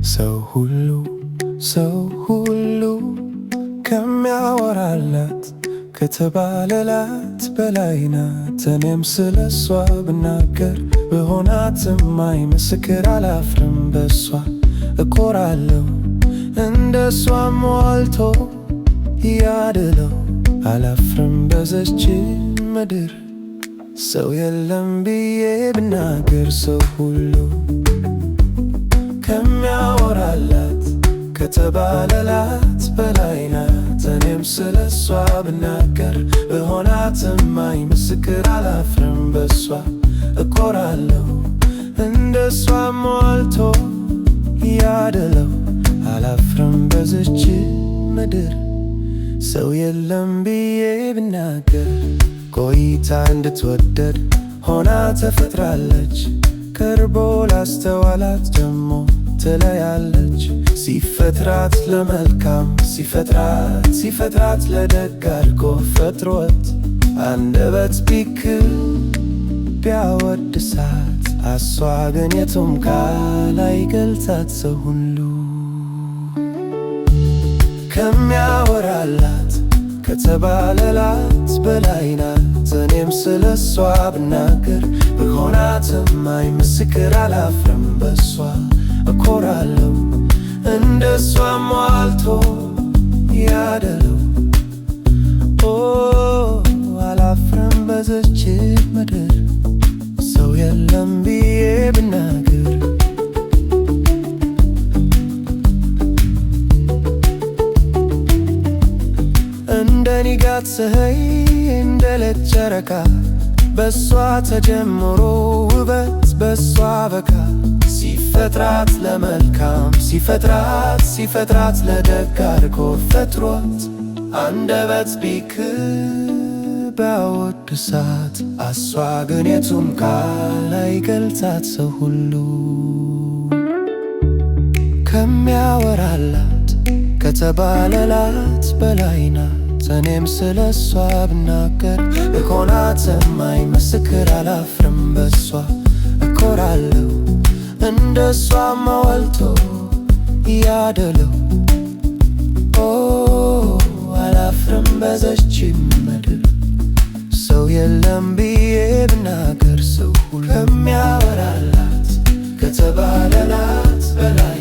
ሰው ሁሉ ከሚያወራላት ከተባለላት በላይ ናት። እኔም ስለሷ ብናገር ብሆናትም ምስክር አላፍርም በሷ እኮራለሁ። እንደሷ ሞልቶ ያድለው አላፍርም በዘች ምድር። ሰው የለም ብዬ ብናገር ሰው ሁሉ ከሚያወራላት ከተባለላት በላይ ናት። እኔም ስለሷ ብናገር ብሆናትም ምስክር አላፍርም በሷ እኮራለሁ። እንደሷ ሞልቶ ያድለው አላፍርም በዝች ምድር። ሰው የለም ብዬ ብናገር ቆይታ እንድትወደድ ሆና ተፈጥራለች። ቀርቦ ላስተዋላት ደሞ ትለያለች። ሲፈጥራት ለመልካም ሲፈጥራት ለደግ አድርጎ ፈጥሮት አንደበት ቢክል ቢያወድሳት እሷ ግን የቱም ቃል አይገልጻት። ሰው ሁሉ ከሚያወራላት ከተባለላት በላይ ናት። እኔም ስለሷ ብናገር ብሆናትም ምስክር አላፍርም በሷ እኮራለሁ። እንደሷ ሟልቶ ያድለው አላፍርም በዘች ምድር። ሰው የለም ብዬ ብናገር እንደ ንጋት ፀሐይ እንደ ሌት ጨረቃ በሷ ተጀምሮ ውበት በሷ በቃ። ሲፈጥራት ለመልካም ሲፈጥራት ለደግ አድርጎ ፈጥሮት አንደበት ቢክል ቢያወድሳት እሷ ግን የቱም ቃል አይገልጻት። ሰው ሁሉ ከሚያወራላት ከተባለላት በላይ ናት። እኔም ስለሷ ብናገር ብሆናትም ምስክር አላፍርም በሷ እኮራለሁ። እንደሷ ሞልቶ ያድለው አላፍርም በዘች ምድር። ሰው የለም ብዬ ብናገር ሰው ሁሉ ከሚያወራላት ከተባለላት በላይ